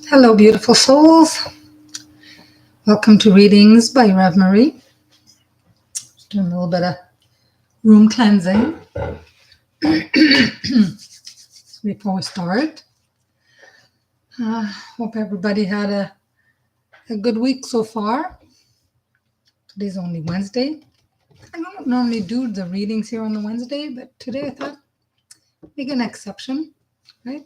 Hello, beautiful souls. Welcome to Readings by Rev Marie. Just doing a little bit of room cleansing before we start. Hope everybody had a good week so far. Today's only Wednesday. I don't normally do the readings here on the Wednesday, but today I thought make an exception, right?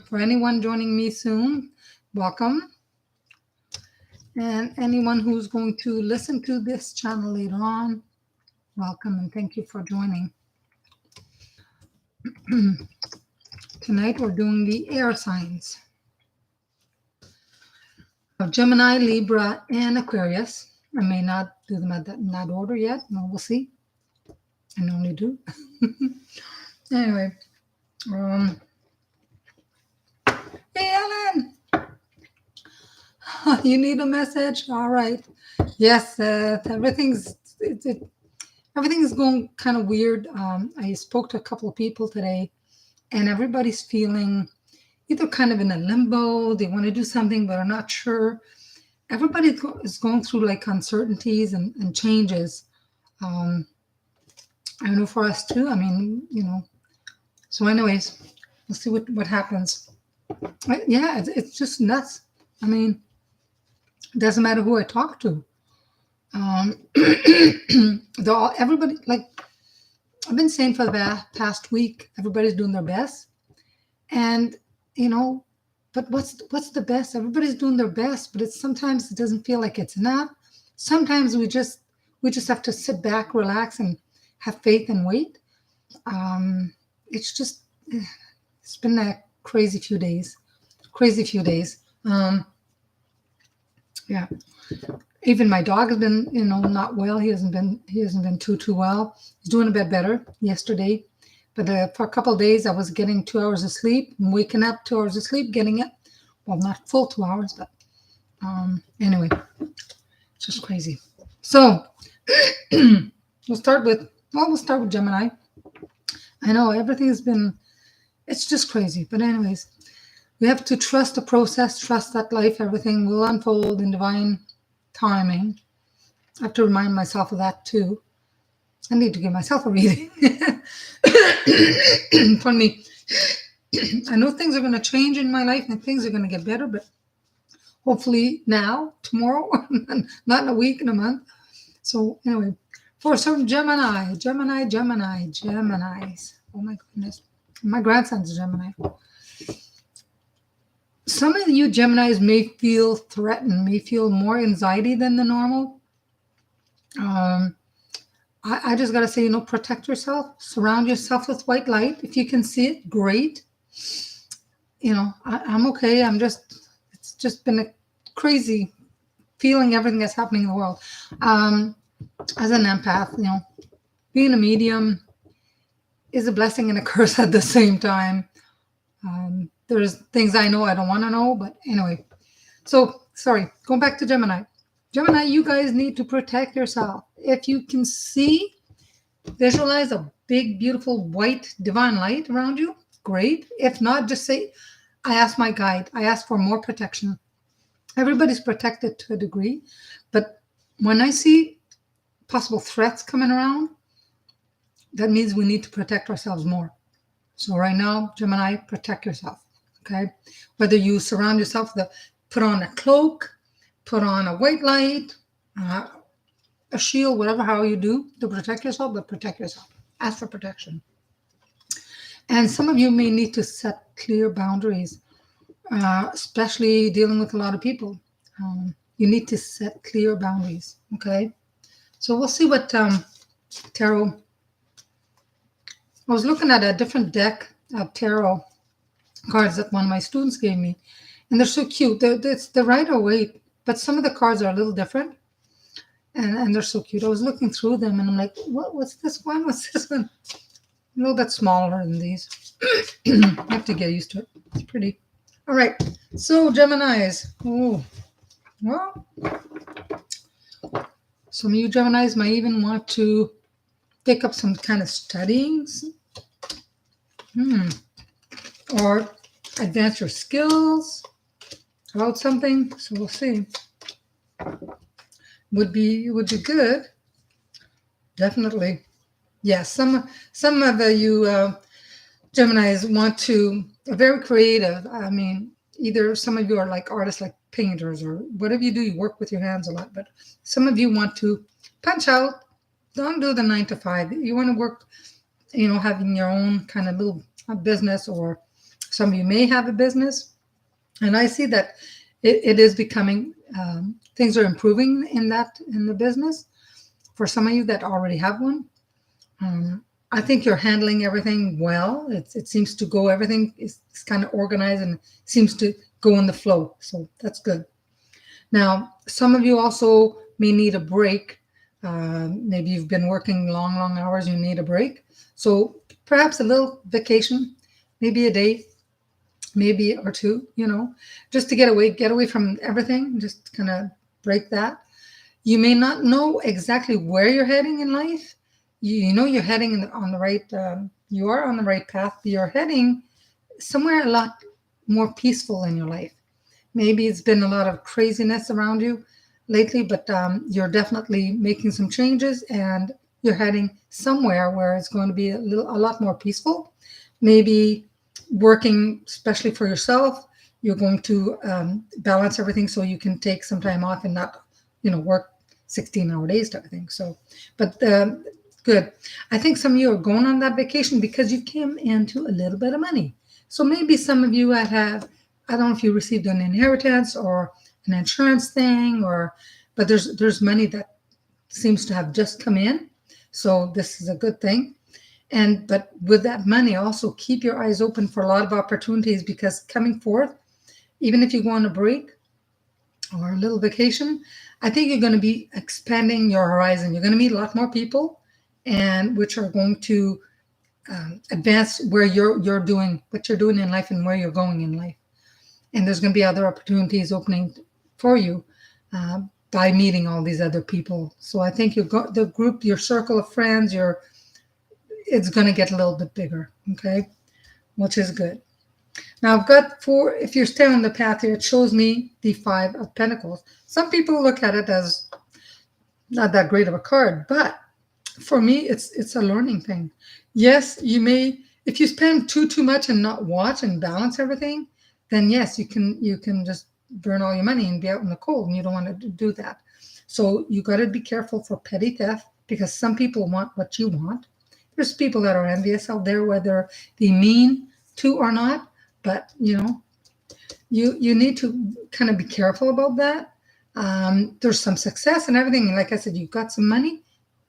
For anyone joining me soon, welcome. And anyone who's going to listen to this channel later on, welcome and thank you for joining. Tonight we're doing the air signs of Gemini, Libra, and Aquarius. I may not do them in that order yet. No, we'll see. I normally do. Anyway, hey Ellen, you need a message? All right. Yes, everything's going kind of weird. I spoke to a couple of people today, and everybody's feeling either kind of in a limbo. They want to do something, but are not sure. Everybody is going through like uncertainties and changes. I know for us too. I mean, So anyways, we'll see what happens. Yeah, it's just nuts. I mean, it doesn't matter who I talk to. Everybody, like I've been saying for the past week, everybody's doing their best. And, but what's the best? Everybody's doing their best, but sometimes it doesn't feel like it's enough. Sometimes we just have to sit back, relax, and have faith and wait. It's been a crazy few days. Yeah. Even my dog has been, not well. He hasn't been too well. He's doing a bit better yesterday. But for a couple of days, I was getting 2 hours of sleep, and waking up 2 hours of sleep, getting it. Well, not full 2 hours, but anyway, it's just crazy. So we'll start with Gemini. I know it's just crazy. But anyways, we have to trust the process, trust that life, everything will unfold in divine timing. I have to remind myself of that too. I need to give myself a reading. Pardon me. I know things are going to change in my life and things are going to get better, but hopefully now, tomorrow, not in a week, in a month. So anyway, for some Geminis. Oh my goodness. My grandson's a Gemini. Some of you Geminis may feel threatened, may feel more anxiety than the normal. I just got to say, protect yourself. Surround yourself with white light. If you can see it, great. I'm okay. It's just been a crazy feeling, everything that's happening in the world. As an empath, being a medium is a blessing and a curse at the same time. There's things I know I don't want to know, but anyway. So, sorry, going back to Gemini. Gemini, you guys need to protect yourself. If you can visualize a big, beautiful, white, divine light around you, great. If not, just say, I ask my guide. I ask for more protection. Everybody's protected to a degree, but when I see possible threats coming around, that means we need to protect ourselves more. So right now, Gemini, protect yourself. Okay, whether you surround yourself put on a cloak, put on a white light, a shield, how you do to protect yourself, but protect yourself. Ask for protection. And some of you may need to set clear boundaries, especially dealing with a lot of people. You need to set clear boundaries. Okay, so we'll see what tarot. I was looking at a different deck of tarot cards that one of my students gave me, and they're so cute. It's the Rider-Waite, but some of the cards are a little different, and they're so cute. I was looking through them, and I'm like, what's this one? What's this one? A little bit smaller than these. I have to get used to it. It's pretty. All right, so Geminis. Oh, well, some of you Geminis might even want to pick up some kind of studying. Or advance your skills about something. So we'll see. Would be good. Definitely. Yes. Some of you Geminis want to very creative. I mean, either some of you are like artists, like painters, or whatever you do, you work with your hands a lot. But some of you want to punch out. Don't do the 9 to 5. You want to work, having your own kind of little business, or some of you may have a business. And I see that it is becoming, things are improving in the business. For some of you that already have one, I think you're handling everything well. It seems to go, everything is kind of organized and seems to go in the flow. So that's good. Now, some of you also may need a break. Maybe you've been working long, long hours. You need a break. So perhaps a little vacation, maybe a day, maybe or two, just to get away from everything, just kind of break that. You may not know exactly where you're heading in life. You know you're heading on the right, you are on the right path, but you're heading somewhere a lot more peaceful in your life. Maybe it's been a lot of craziness around you lately, but you're definitely making some changes, and you're heading somewhere where it's going to be a lot more peaceful. Maybe working, especially for yourself, you're going to balance everything so you can take some time off and not, work 16-hour days type of thing. So, but good. I think some of you are going on that vacation because you came into a little bit of money. So maybe some of you have, I don't know if you received an inheritance or an insurance thing, but there's money that seems to have just come in. So this is a good thing. But with that money, also keep your eyes open for a lot of opportunities, because coming forth, even if you go on a break or a little vacation, I think you're going to be expanding your horizon. You're going to meet a lot more people, and which are going to advance where you're doing what you're doing in life and where you're going in life. And there's going to be other opportunities opening for you by meeting all these other people. So I think the group, your circle of friends, it's going to get a little bit bigger, okay, which is good. Now I've got if you're staying on the path here, it shows me the 5 of Pentacles. Some people look at it as not that great of a card, but for me, it's a learning thing. Yes, you may, if you spend too much and not watch and balance everything, then yes, you can just burn all your money and be out in the cold, and you don't want to do that. So you got to be careful for petty theft, because some people want what you want. There's people that are envious out there, whether they mean to or not, but you need to kind of be careful about that. There's some success and everything. And like I said, you've got some money,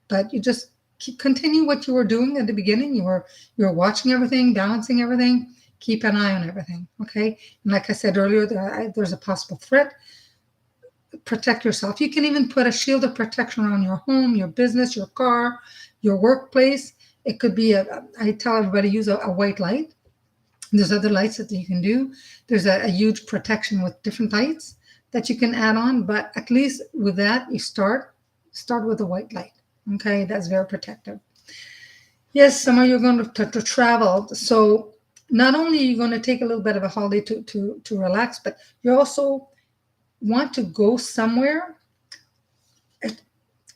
but you just continue what you were doing at the beginning. You were watching everything, balancing everything, keep an eye on everything. Okay. And like I said earlier, there's a possible threat. Protect yourself. You can even put a shield of protection around your home, your business, your car, your workplace. It could be I tell everybody, use a white light. There's other lights that you can do. There's a huge protection with different lights that you can add on, but at least with that, you start with a white light. Okay, that's very protective. Yes, some of you are going to travel. So not only are you going to take a little bit of a holiday to relax, but you also want to go somewhere. It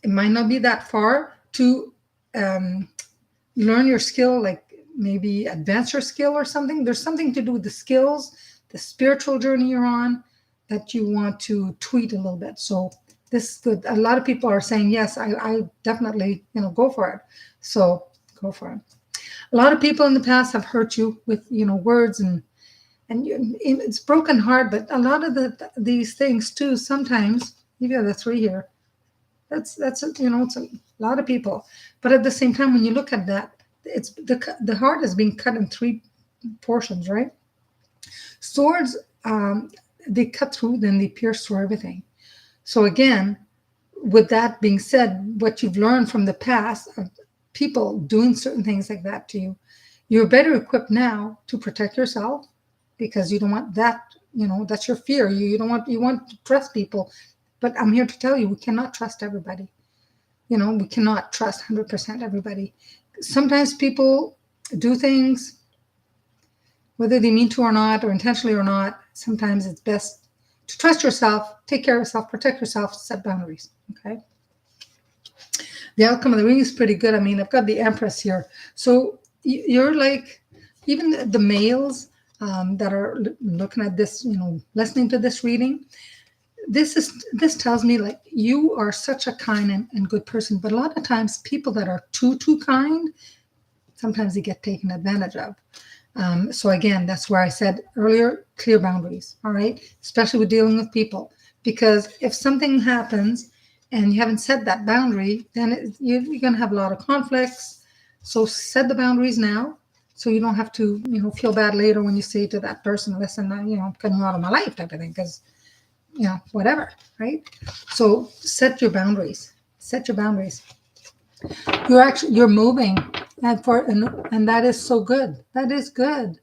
might not be that far to learn your skill, like maybe advance your skill or something. There's something to do with the skills, the spiritual journey you're on, that you want to tweak a little bit. So this is good. A lot of people are saying, yes, I definitely, go for it. So go for it. A lot of people in the past have hurt you with, words and it's broken heart, but a lot of these things too, sometimes, you got the 3 here. That's it's a lot of people. But at the same time, when you look at that, it's the heart is being cut in 3 portions, right? Swords, they cut through, then they pierce through everything. So again, with that being said, what you've learned from the past of people doing certain things like that to you, you're better equipped now to protect yourself, because you don't want that, that's your fear. You want to trust people. But I'm here to tell you, we cannot trust everybody. We cannot trust 100% everybody. Sometimes people do things, whether they mean to or not, or intentionally or not, sometimes it's best to trust yourself, take care of yourself, protect yourself, set boundaries, okay? The outcome of the reading is pretty good. I mean, I've got the Empress here. So you're like, even the males that are looking at this, listening to this reading, this tells me like you are such a kind and good person. But a lot of times people that are too kind, sometimes they get taken advantage of. So again, that's where I said earlier, clear boundaries, all right? Especially with dealing with people. Because if something happens and you haven't set that boundary, then you're going to have a lot of conflicts. So set the boundaries now, so you don't have to, feel bad later when you say to that person, listen, I'm cutting you out of my life type of thing, because, whatever, right? So set your boundaries. Set your boundaries. You're moving, and that is so good. That is good.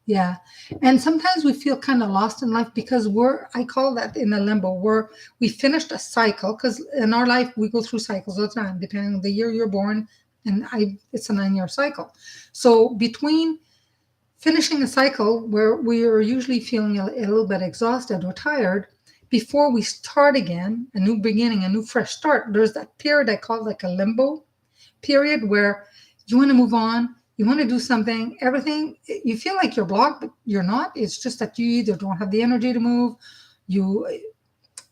Yeah. And sometimes we feel kind of lost in life because I call that in a limbo, we finished a cycle, because in our life we go through cycles all the time, depending on the year you're born, and it's a 9-year cycle. So between finishing a cycle where we are usually feeling a little bit exhausted or tired, before we start again, a new beginning, a new fresh start, there's that period I call like a limbo period where you want to move on, you want to do something, everything, you feel like you're blocked, but you're not. It's just that you either don't have the energy to move,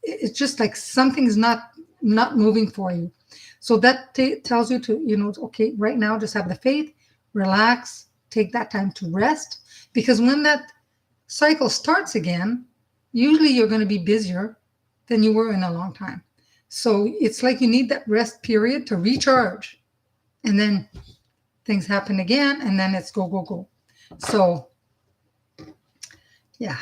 it's just like something's not moving for you. So that tells you to, okay, right now, just have the faith, relax, take that time to rest, because when that cycle starts again, usually you're going to be busier than you were in a long time. So it's like you need that rest period to recharge, and then things happen again, and then it's go. So yeah,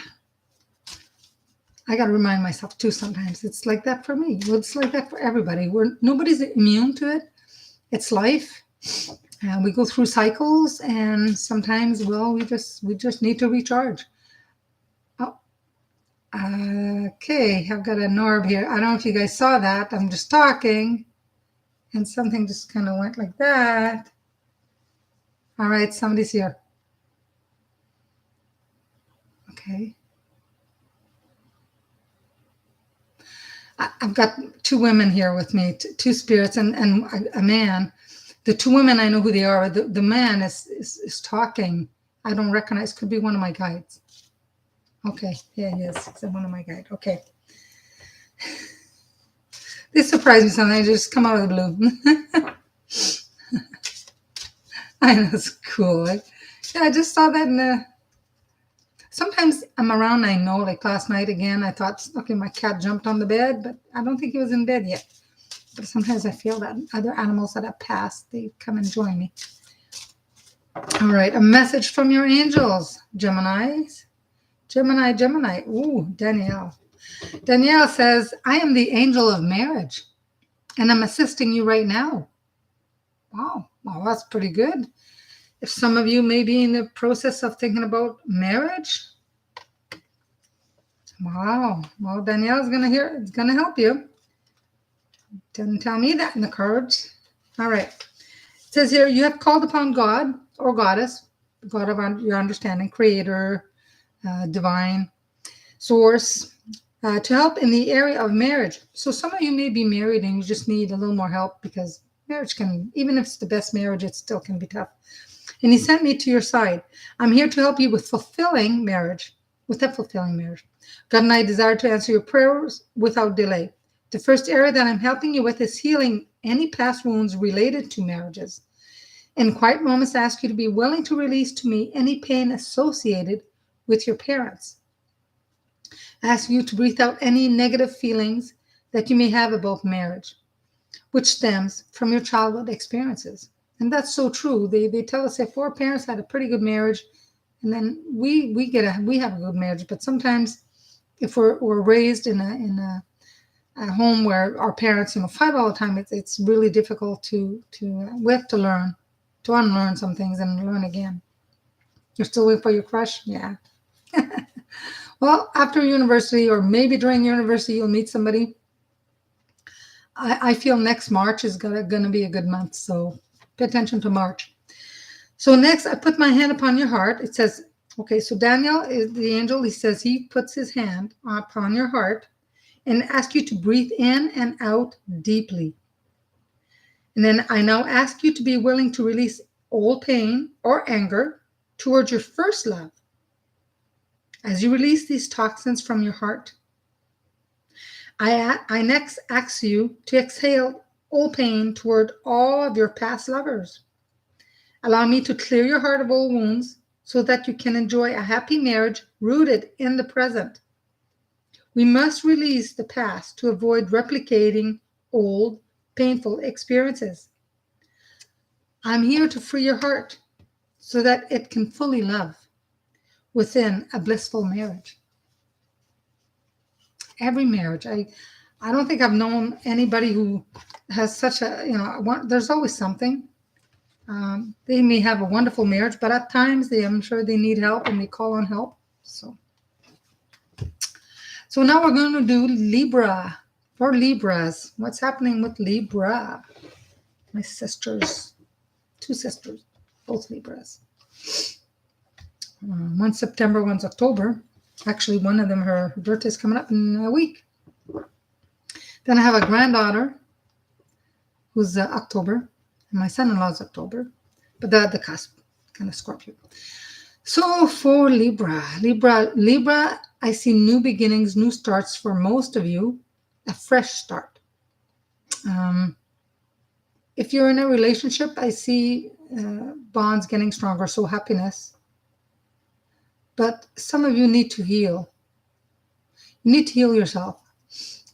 I got to remind myself too sometimes. It's like that for me. Well, it's like that for everybody. Nobody's immune to it. It's life. And we go through cycles, and sometimes, we just need to recharge. Oh, okay. I've got a Norb here. I don't know if you guys saw that. I'm just talking, and something just kind of went like that. All right, somebody's here. Okay. I've got 2 women here with me, 2 spirits and a man. The 2 women, I know who they are. The man is talking. I don't recognize. Could be one of my guides. Okay. Yeah, he is. He's one of my guides. Okay. They surprise me sometimes. They just come out of the blue. I know, it's cool. Yeah, I just saw that sometimes I'm around, I know, like last night again, I thought, okay, my cat jumped on the bed, but I don't think he was in bed yet. But sometimes I feel that other animals that have passed, they come and join me. All right, a message from your angels, Gemini. Ooh, Danielle. Danielle says, I am the angel of marriage, and I'm assisting you right now. Wow, that's pretty good. If some of you may be in the process of thinking about marriage, wow. Well, Danielle's it's gonna help you. Didn't tell me that in the cards. All right. It says here, you have called upon God or Goddess, God of your understanding, Creator, Divine, Source, to help in the area of marriage. So some of you may be married and you just need a little more help, because marriage can, even if it's the best marriage, it still can be tough. And he sent me to your side. I'm here to help you with fulfilling marriage, God and I desire to answer your prayers without delay. The first area that I'm helping you with is healing any past wounds related to marriages. In quiet moments, I ask you to be willing to release to me any pain associated with your parents. I ask you to breathe out any negative feelings that you may have about marriage, which stems from your childhood experiences. And that's so true. They tell us if our parents had a pretty good marriage, and then we have a good marriage, but sometimes if we're raised in a home where our parents fight all the time, it's really difficult we have to learn to unlearn some things and learn again. You're still waiting for your crush? Yeah. Well, after university, or maybe during university, you'll meet somebody. I feel next March is gonna be a good month, so pay attention to March. So next, I put my hand upon your heart. It says, Okay, so Daniel is the angel. He says he puts his hand upon your heart and asks you to breathe in and out deeply. And then I now ask you to be willing to release all pain or anger towards your first love. As you release these toxins from your heart, I next ask you to exhale all pain toward all of your past lovers. Allow me to clear your heart of all wounds so that you can enjoy a happy marriage rooted in the present. We must release the past to avoid replicating old, painful experiences. I'm here to free your heart so that it can fully love within a blissful marriage. Every marriage, I don't think I've known anybody who has such a, there's always something. They may have a wonderful marriage, but at times I'm sure they need help and they call on help. So now we're going to do Libra. For Libras, what's happening with Libra? My sisters, 2 sisters, both Libras. One's September, one's October. Actually, one of them, her birthday is coming up in a week. Then I have a granddaughter who's October, and my son-in-law's October, but the cusp, kind of Scorpio. So for Libra, I see new beginnings, new starts for most of you, a fresh start. If you're in a relationship, I see bonds getting stronger, so happiness. But some of you need to heal. You need to heal yourself.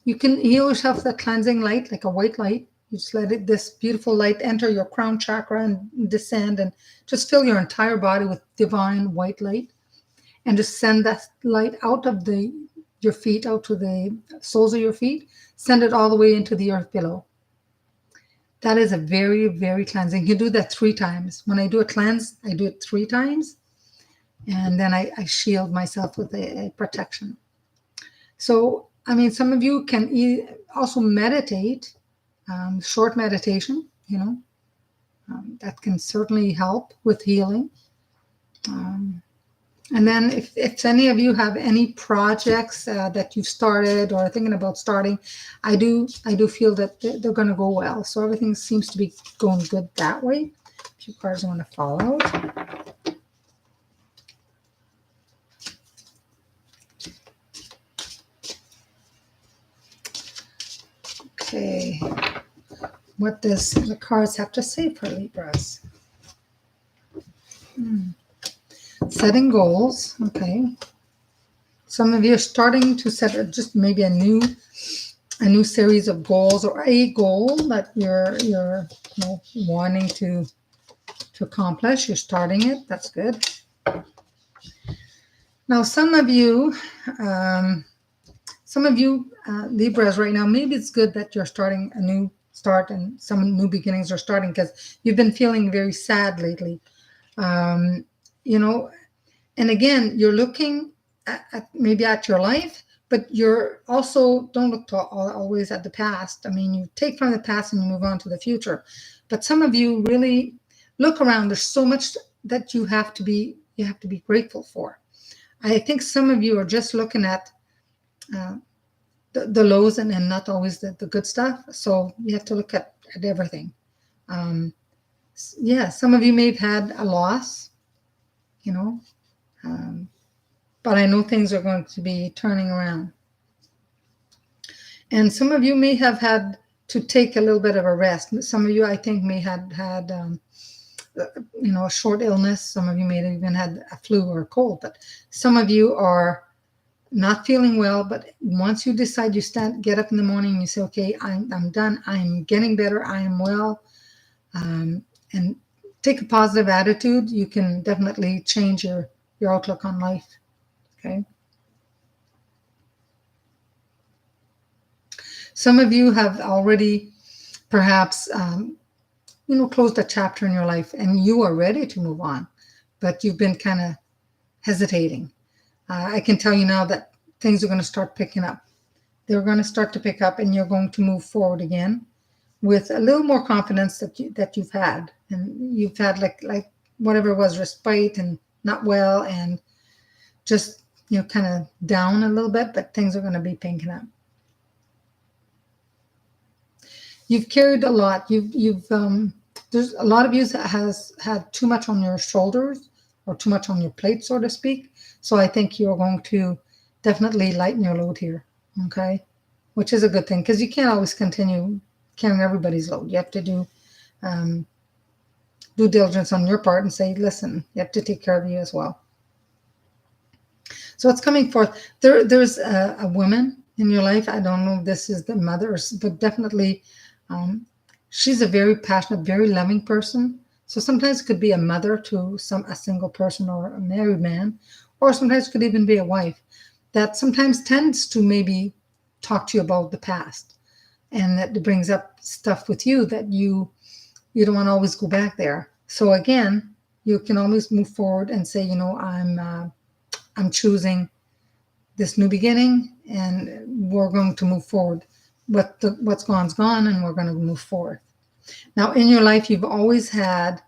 You can heal yourself with a cleansing light, like a white light. You just let this beautiful light enter your crown chakra and descend and just fill your entire body with divine white light. And just send that light out of your feet, out to the soles of your feet. Send it all the way into the earth below. That is a very, very cleansing. You do that 3 times. When I do a cleanse, I do it 3 times. And then I shield myself with a protection. So, I mean, some of you can also meditate, short meditation, that can certainly help with healing. And then if any of you have any projects that you've started or are thinking about starting, I do feel that they're going to go well. So everything seems to be going good that way. A few cards I want to fall out. Okay, what does the cards have to say for Libras? Setting goals. Okay, some of you are starting to set just maybe a new series of goals or a goal that you're wanting to accomplish. You're starting it. That's good. Now, some of you Libras right now, maybe it's good that you're starting a new start and some new beginnings are starting because you've been feeling very sad lately. And again, you're looking at maybe at your life, but you're also don't look always at the past. I mean, you take from the past and you move on to the future. But some of you really look around. There's so much that you have to be grateful for. I think some of you are just looking at the lows and not always the good stuff. So you have to look at everything. Some of you may have had a loss, but I know things are going to be turning around. And some of you may have had to take a little bit of a rest. Some of you, I think, may have had a short illness. Some of you may have even had a flu or a cold. But some of you are not feeling well. But once you decide, get up in the morning and you say, okay, I'm done. I'm getting better. I am well. And take a positive attitude. You can definitely change your outlook on life. Okay. Some of you have already perhaps, closed a chapter in your life and you are ready to move on, but you've been kind of hesitating. I can tell you now that things are going to start picking up. They're going to start to pick up and you're going to move forward again with a little more confidence that you've had. And you've had like whatever it was, respite and not well. And just, kind of down a little bit, but things are going to be pinking up. You've carried a lot. There's a lot of you that has had too much on your shoulders or too much on your plate, so to speak. So I think you're going to definitely lighten your load here, okay? Which is a good thing, because you can't always continue carrying everybody's load. You have to do due diligence on your part and say, listen, you have to take care of you as well. So it's coming forth. There's a woman in your life. I don't know if this is the mother, but definitely she's a very passionate, very loving person. So sometimes it could be a mother to a single person or a married man, or sometimes it could even be a wife that sometimes tends to maybe talk to you about the past, and that brings up stuff with you that you don't want to always go back there. So again, you can always move forward and say, I'm choosing this new beginning, and we're going to move forward. What's gone's gone, and we're going to move forward. Now, in your life, you've always had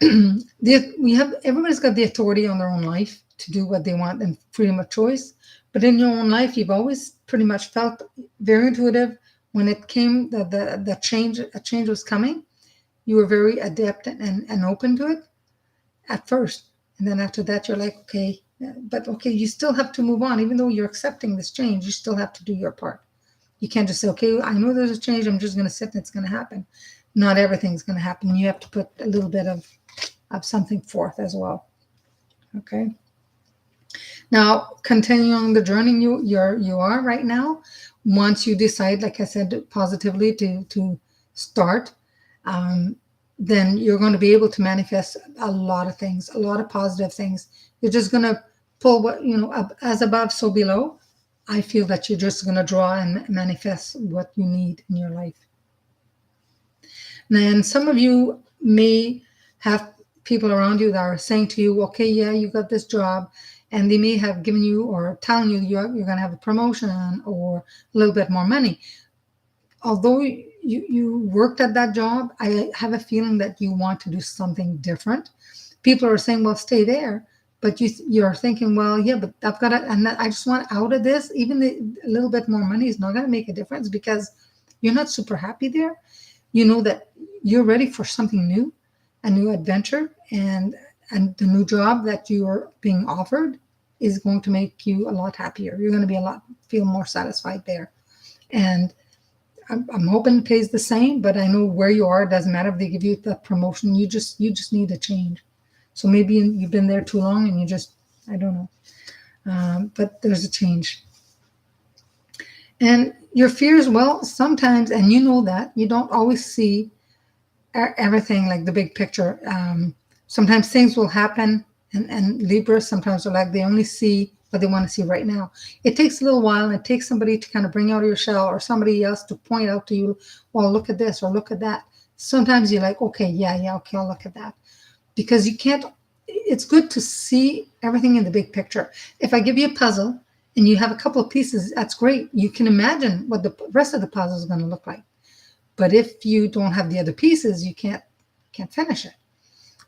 everybody's got the authority on their own life to do what they want and freedom of choice. But in your own life, you've always pretty much felt very intuitive. When it came, a change was coming, you were very adept and open to it at first. And then after that, you're like, okay, you still have to move on. Even though you're accepting this change, you still have to do your part. You can't just say, okay, I know there's a change, I'm just going to sit and it's going to happen. Not everything's going to happen. You have to put a little bit of something forth as well. Okay. Now, continuing the journey you are right now, once you decide, like I said, positively to start, then you're going to be able to manifest a lot of things, a lot of positive things. You're just going to pull what, as above, so below. I feel that you're just going to draw and manifest what you need in your life. And some of you may have people around you that are saying to you, okay, yeah, you got this job, and they may have given you or telling you you're going to have a promotion or a little bit more money. Although you worked at that job, I have a feeling that you want to do something different. People are saying, well, stay there. But you're thinking, well, yeah, but I've got to, and I just want out of this. Even a little bit more money is not going to make a difference because you're not super happy there. You know that you're ready for something new, a new adventure, and the new job that you're being offered is going to make you a lot happier. You're going to feel more satisfied there. And I'm hoping it pays the same, but I know where you are. It doesn't matter if they give you the promotion. You just need a change. So maybe you've been there too long and I don't know. But there's a change. And your fears, well, sometimes, and you know that, you don't always see everything like the big picture. Sometimes things will happen, and Libra sometimes are like they only see what they want to see right now. It takes a little while, and it takes somebody to kind of bring out of your shell, or somebody else to point out to you, well, look at this or look at that. Sometimes you're like, okay, yeah, okay, I'll look at that. Because you can't, it's good to see everything in the big picture. If I give you a puzzle and you have a couple of pieces, that's great. You can imagine what the rest of the puzzle is going to look like. But if you don't have the other pieces, you can't finish it.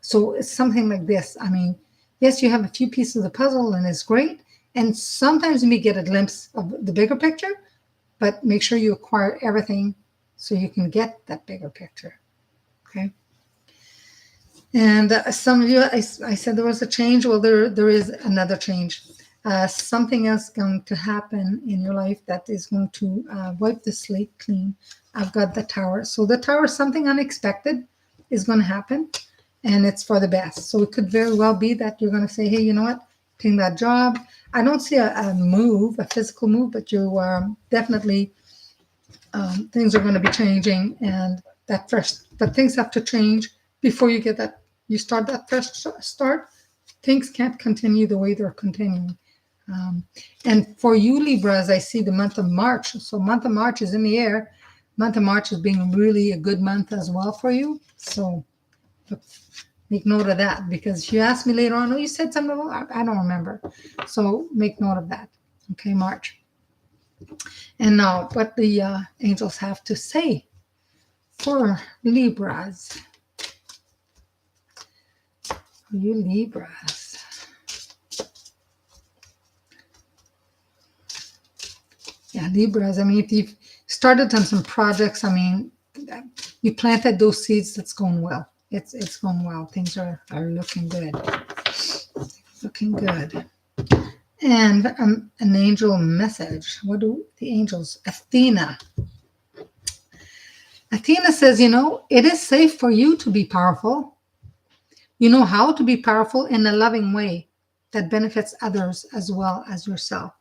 So it's something like this. I mean, yes, you have a few pieces of the puzzle and it's great. And sometimes you may get a glimpse of the bigger picture, but make sure you acquire everything so you can get that bigger picture. Okay. And some of you, I said there was a change. Well, there is another change. Something else going to happen in your life that is going to wipe the slate clean. I've got the Tower. So the Tower, something unexpected is going to happen, and it's for the best. So it could very well be that you're going to say, hey, you know what? Taking that job. I don't see a move, a physical move, but you are definitely, things are going to be changing, and but things have to change before you get that, you start that fresh start. Things can't continue the way they're continuing. And for you, Libras, I see the month of March. So month of March is in the air. Month of March is being really a good month as well for you. So make note of that, because if you ask me later on, oh, you said something about, I don't remember. So make note of that. Okay, March. And now what the angels have to say for Libras. You Libras. Yeah, Libras. I mean, if you've started on some projects, I mean, you planted those seeds. That's going well. It's going well. Things are looking good. Looking good. And an angel message. What do the angels? Athena. Athena says, it is safe for you to be powerful. You know how to be powerful in a loving way that benefits others as well as yourself.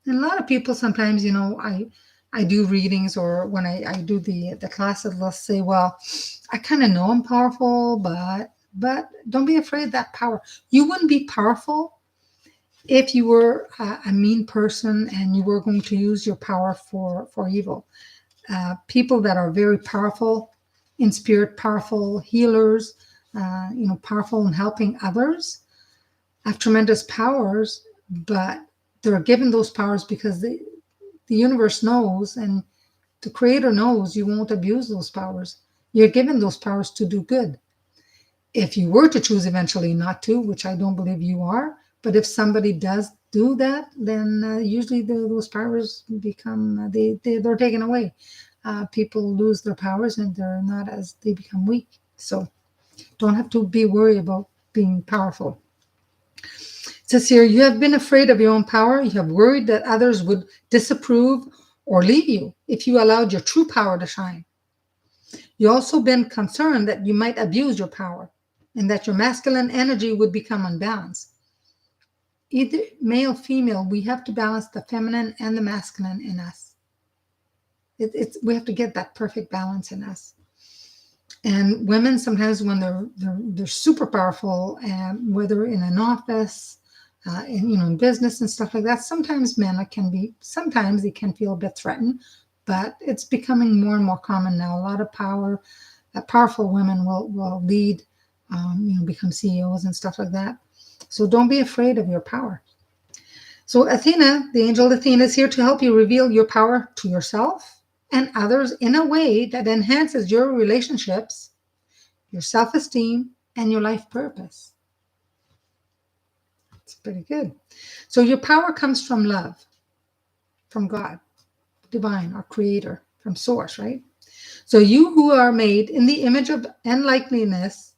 And a lot of people sometimes, I do readings, or when I do the classes, they'll say, well, I kind of know I'm powerful, but don't be afraid of that power. You wouldn't be powerful if you were a mean person and you were going to use your power for evil. People that are very powerful in spirit, powerful healers, powerful in helping others, have tremendous powers, but they're given those powers because the universe knows and the creator knows you won't abuse those powers. You're given those powers to do good. If you were to choose eventually not to, which I don't believe you are, but if somebody does do that, then usually those powers become, they're taken away. People lose their powers and they become weak. So don't have to be worried about being powerful. It says here, you have been afraid of your own power. You have worried that others would disapprove or leave you if you allowed your true power to shine. You've also been concerned that you might abuse your power and that your masculine energy would become unbalanced. Either male, female, we have to balance the feminine and the masculine in us. We have to get that perfect balance in us. And women sometimes, when they're super powerful, whether in an office, in business and stuff like that, sometimes sometimes they can feel a bit threatened, but it's becoming more and more common now. A lot of powerful women will lead, become CEOs and stuff like that. So don't be afraid of your power. So Athena, the angel Athena, is here to help you reveal your power to yourself and others in a way that enhances your relationships, your self-esteem, and your life purpose. It's pretty good. So your power comes from love, from God, divine, our creator, from source, right? So you who are made in the image of and likeness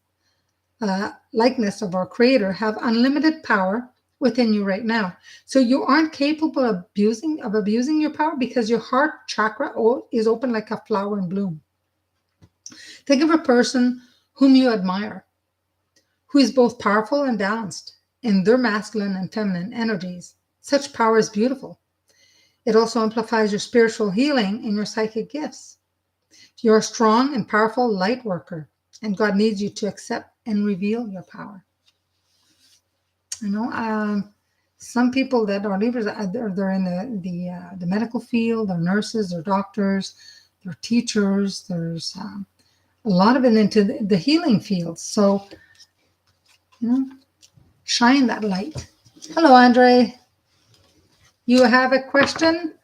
of our creator have unlimited power within you right now. So you aren't capable of abusing your power because your heart chakra is open like a flower in bloom. Think of a person whom you admire, who is both powerful and balanced in their masculine and feminine energies. Such power is beautiful. It also amplifies your spiritual healing and your psychic gifts. You're a strong and powerful light worker, and God needs you to accept and reveal your power. Some people that are Libras, they're in the medical field, they're nurses, they're doctors, they're teachers. There's a lot of it into the healing field. So, shine that light. Hello, Andre. You have a question?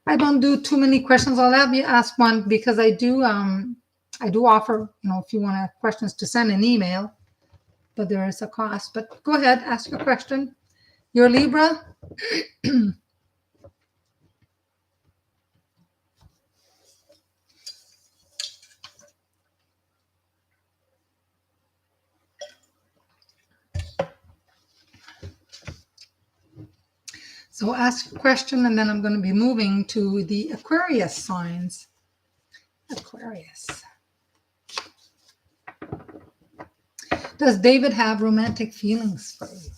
I don't do too many questions. I'll have you ask one because I do offer, if you want questions, to send an email, but there is a cost. But go ahead, ask your question. You're Libra? So ask a question, and then I'm going to be moving to the Aquarius signs. Aquarius. Does David have romantic feelings for you?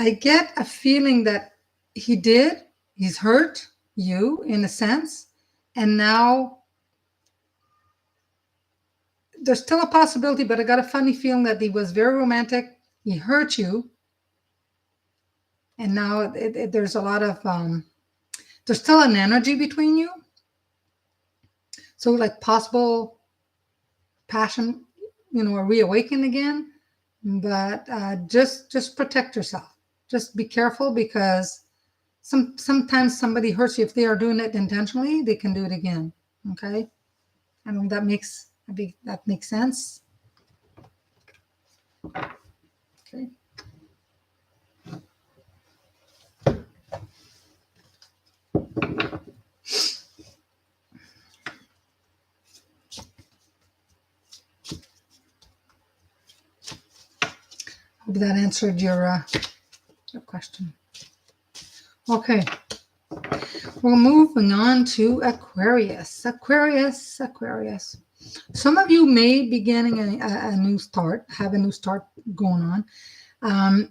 I get a feeling that he's hurt you in a sense, and now there's still a possibility, but I got a funny feeling that he was very romantic. He hurt you. And now there's a lot of, there's still an energy between you. So like possible passion, or reawaken again. But just protect yourself. Just be careful because sometimes somebody hurts you. If they are doing it intentionally, they can do it again. Okay? I don't know if that makes That makes sense. Okay. Hope that answered your question. Okay. We're moving on to Aquarius. Aquarius. Some of you may be getting a new start, have a new start going on. A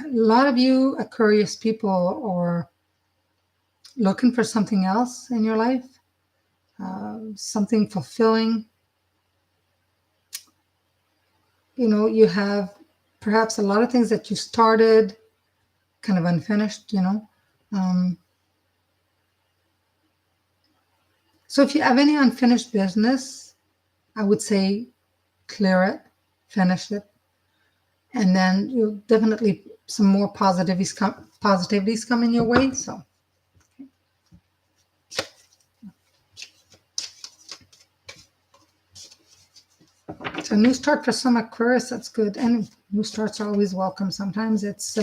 lot of you Aquarius people are looking for something else in your life, something fulfilling. You know, you have perhaps a lot of things that you started kind of unfinished, you know. So if you have any unfinished business, I would say clear it, finish it, and then you'll definitely some more positivities coming your way. So new start for some Aquarius, that's good. And new starts are always welcome. Sometimes it's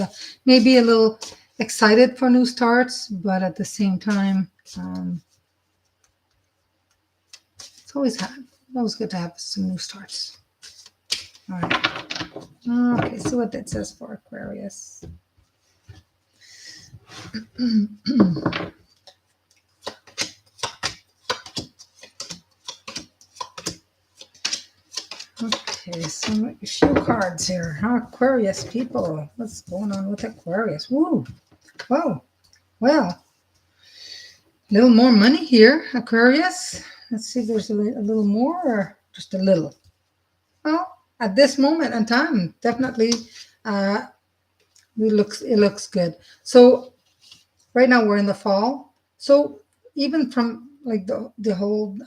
maybe a little excited for new starts, but at the same time, it's always good to have some new starts. All right. Okay, see what that says for Aquarius. Okay, so a few cards here. Aquarius people, what's going on with Aquarius? Woo! Whoa! Well, a little more money here, Aquarius. Let's see if there's a little more or just a little. Well, at this moment in time, definitely it looks good. So right now we're in the fall. So even from like the whole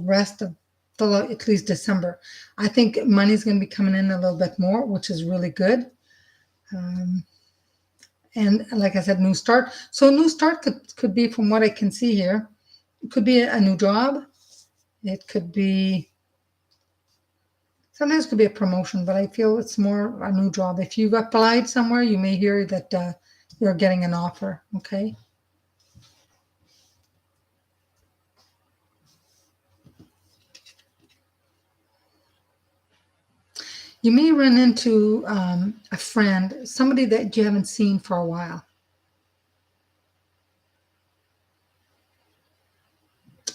rest of at least December, I think money's going to be coming in a little bit more, which is really good. And like I said, new start. So a new start could be, from what I can see here, it could be a new job. It could be, sometimes it could be a promotion, but I feel it's more a new job. If you've applied somewhere, you may hear that you're getting an offer, okay? You may run into a friend, somebody that you haven't seen for a while.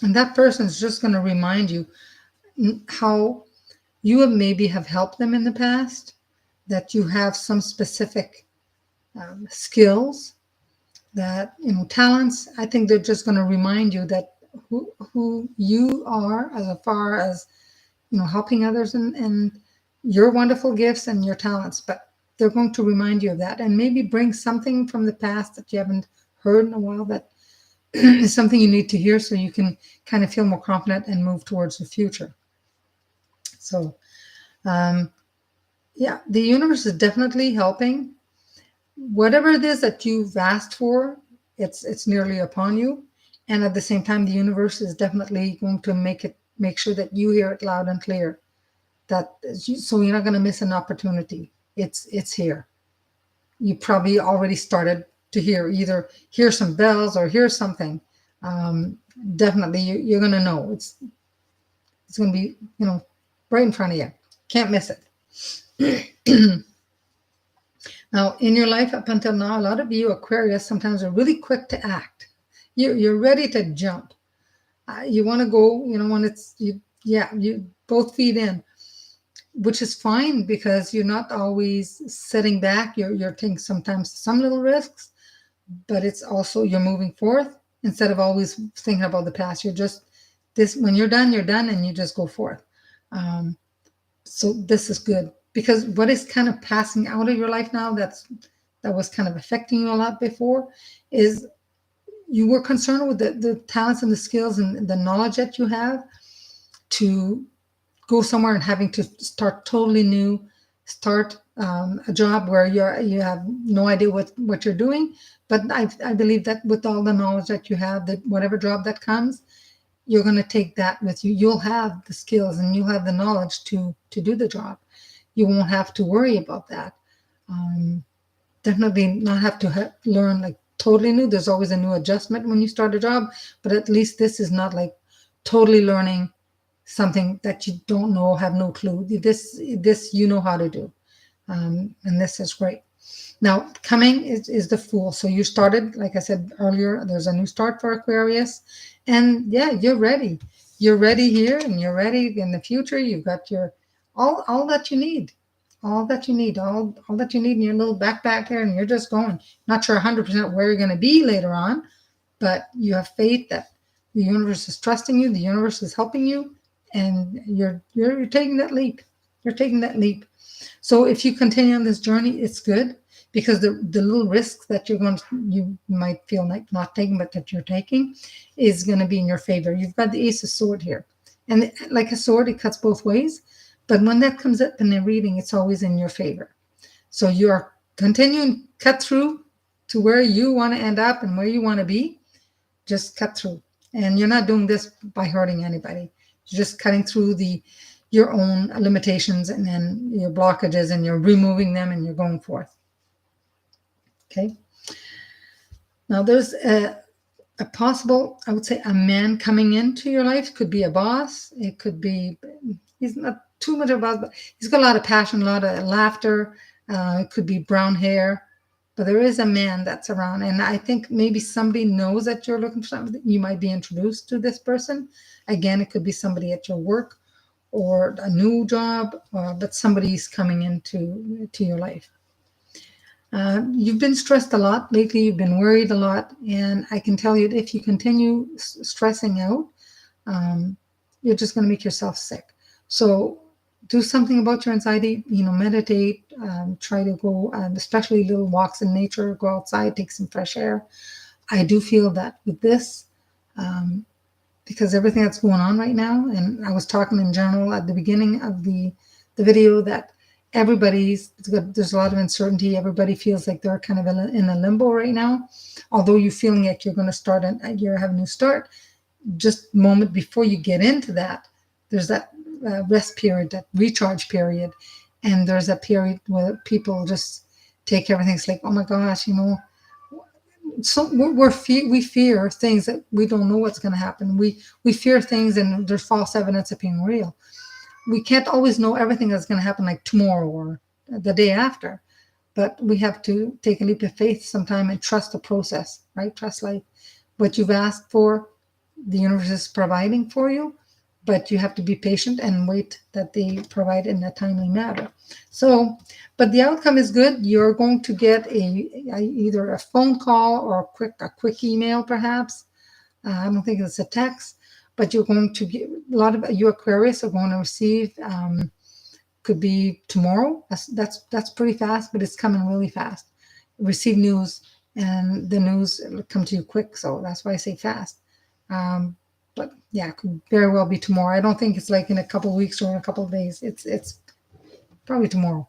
And that person is just going to remind you how you maybe have helped them in the past, that you have some specific skills, that, you know, talents. I think they're just going to remind you that who you are as far as, you know, helping others and your wonderful gifts and your talents. But they're going to remind you of that and maybe bring something from the past that you haven't heard in a while that is something you need to hear so you can kind of feel more confident and move towards the future. So, yeah, the universe is definitely helping. Whatever it is that you've asked for, it's nearly upon you. And at the same time, the universe is definitely going to make sure that you hear it loud and clear. So you're not going to miss an opportunity. It's here. You probably already started to hear some bells or hear something. Definitely, you're going to know. It's going to be, you know, right in front of you. Can't miss it. Now, in your life up until now, a lot of you Aquarius sometimes are really quick to act. You're ready to jump. You want to go, you know, when you both feet in, which is fine because you're not always sitting back. You're taking sometimes some little risks, but it's also you're moving forth instead of always thinking about the past. When you're done, and you just go forth. So this is good. Because what is kind of passing out of your life now that was kind of affecting you a lot before is you were concerned with the talents and the skills and the knowledge that you have to go somewhere and having to start totally new, start a job where you have no idea what you're doing. But I believe that with all the knowledge that you have, that whatever job that comes, you're going to take that with you. You'll have the skills and you'll have the knowledge to do the job. You won't have to worry about that. Definitely not have to learn like totally new. There's always a new adjustment when you start a job, but at least this is not like totally learning something that you don't know, have no clue. This you know how to do, and this is great. Now, coming is the Fool. So you started, like I said earlier, there's a new start for Aquarius. And yeah, you're ready. You're ready here and you're ready in the future. You've got your all that you need. All that you need. All that you need in your little backpack here, and you're just going. Not sure 100% where you're going to be later on, but you have faith that the universe is trusting you, the universe is helping you, and you're taking that leap. You're taking that leap. So if you continue on this journey, it's good, because the little risks that you might feel like not taking, but that you're taking, is going to be in your favor. You've got the Ace of Sword here. And like a sword, it cuts both ways. But when that comes up in the reading, it's always in your favor. So you're continuing cut through to where you want to end up and where you want to be. Just cut through. And you're not doing this by hurting anybody. You're just cutting through your own limitations and then your blockages, and you're removing them and you're going forth. Okay. Now there's a possible, I would say, a man coming into your life. Could be a boss. It could be, he's not too much of a boss, but he's got a lot of passion, a lot of laughter. It could be brown hair, but there is a man that's around. And I think maybe somebody knows that you're looking for something. You might be introduced to this person. Again, it could be somebody at your work or a new job, but somebody's coming into your life. You've been stressed a lot lately. You've been worried a lot. And I can tell you that if you continue stressing out, you're just going to make yourself sick. So do something about your anxiety, meditate, try to go, especially little walks in nature, go outside, take some fresh air. I do feel that with this, because everything that's going on right now, and I was talking in general at the beginning of the video that there's a lot of uncertainty. Everybody feels like they're kind of in a limbo right now. Although you're feeling like you're going to start have a new start, just a moment before you get into that, there's that rest period, that recharge period. And there's a period where people just take everything. It's like, oh my gosh, so we fear things that we don't know what's going to happen. We fear things, and there's false evidence of being real. We can't always know everything that's going to happen like tomorrow or the day after, but we have to take a leap of faith sometime and trust the process, right? Trust like what you've asked for, the universe is providing for you, but you have to be patient and wait that they provide in a timely manner. So, but the outcome is good. You're going to get either a phone call or a quick email, perhaps. I don't think it's a text. But you're going to get, a lot of you Aquarius are going to receive, could be tomorrow. That's pretty fast, but it's coming really fast. Receive news, and the news will come to you quick. So that's why I say fast. But yeah, it could very well be tomorrow. I don't think it's like in a couple of weeks or in a couple of days. It's probably tomorrow.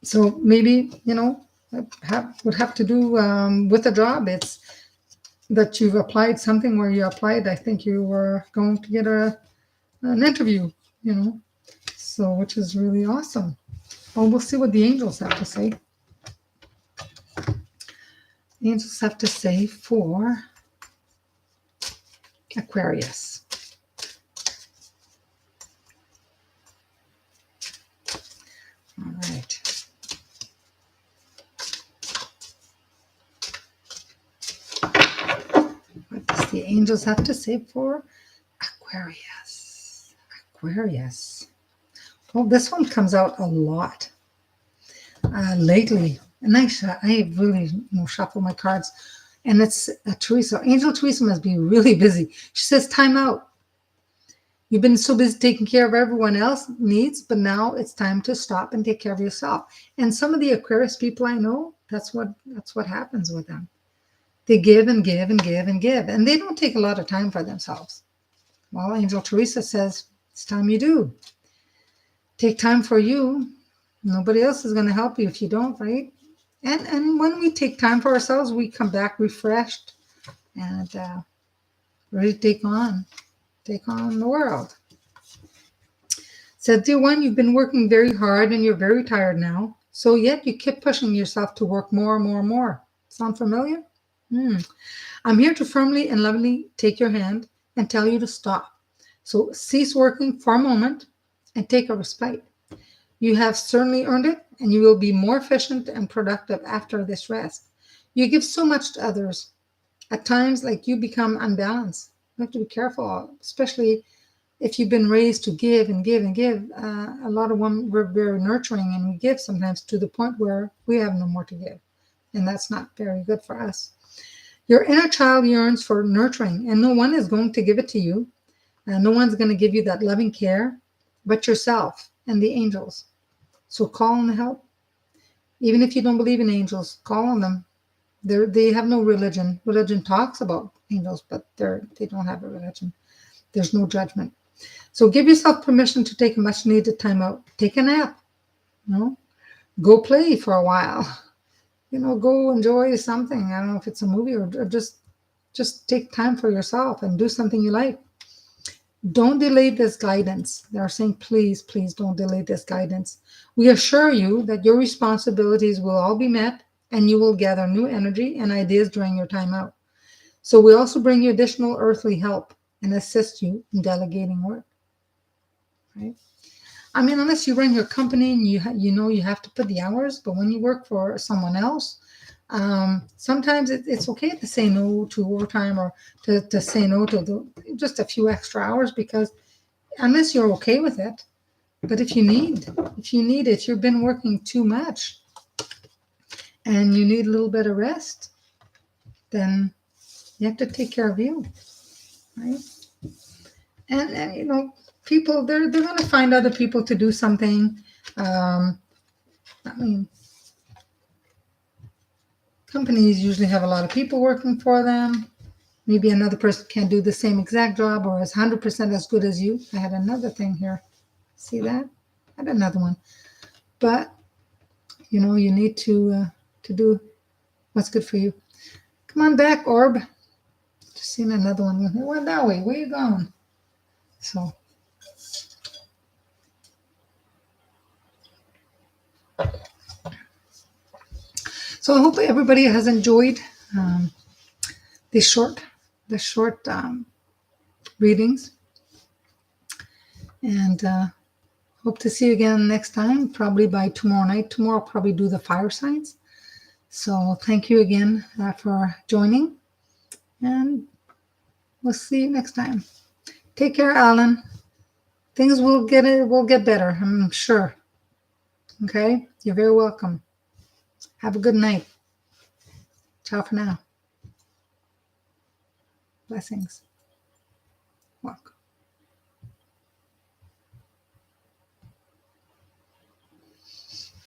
So maybe, would have to do with a job. It's that you've applied something where you applied, I think you were going to get an interview, so which is really awesome. Well, we'll see what the angels have to say. The angels have to say for Aquarius. All right. What does the angels have to say for Aquarius? Aquarius. Well, this one comes out a lot lately. And I really shuffle my cards. And it's Teresa. Angel Teresa must be really busy. She says, time out. You've been so busy taking care of everyone else's needs, but now it's time to stop and take care of yourself. And some of the Aquarius people I know, that's what happens with them. They give and give and give and give, and they don't take a lot of time for themselves. Well, Angel Teresa says, it's time you do. Take time for you. Nobody else is going to help you if you don't, right? And when we take time for ourselves, we come back refreshed and ready to take on take on the world. Said, dear one, you've been working very hard and you're very tired now. So yet you keep pushing yourself to work more and more and more. Sound familiar? I'm here to firmly and lovingly take your hand and tell you to stop. So cease working for a moment and take a respite. You have certainly earned it, and you will be more efficient and productive after this rest. You give so much to others. At times, like, you become unbalanced. You have to be careful, especially if you've been raised to give and give and give. A lot of women, we're very nurturing and we give sometimes to the point where we have no more to give. And that's not very good for us. Your inner child yearns for nurturing, and no one is going to give it to you. No one's going to give you that loving care but yourself and the angels. So call on the help. Even if you don't believe in angels, call on them. They have no religion. Religion talks about angels, but they don't have a religion. There's no judgment. So give yourself permission to take a much needed time out. Take a nap. Go play for a while. Go enjoy something. I don't know if it's a movie or just take time for yourself and do something you like. Don't delay this guidance. They are saying, please, please don't delay this guidance. We assure you that your responsibilities will all be met and you will gather new energy and ideas during your time out. So we also bring you additional earthly help and assist you in delegating work. Right? I mean, unless you run your company and you have to put the hours, but when you work for someone else, sometimes it's okay to say no to overtime or to say no to just a few extra hours, because unless you're okay with it. But if you need it, you've been working too much and you need a little bit of rest, then you have to take care of you, right? And people, they're going to find other people to do something. I mean, companies usually have a lot of people working for them. Maybe another person can't do the same exact job or is 100% as good as you. I had another thing here. See that? I had another one. But, you need to do what's good for you. Come on back, Orb. Just seen another one. Well, that way. Where you going? So I hope everybody has enjoyed the short readings, and hope to see you again next time, probably by tomorrow night. Tomorrow I'll probably do the fire signs. So thank you again for joining, and we'll see you next time. Take care, Alan. Things will get better, I'm sure. Okay? You're very welcome. Have a good night. Ciao for now. Blessings. Welcome.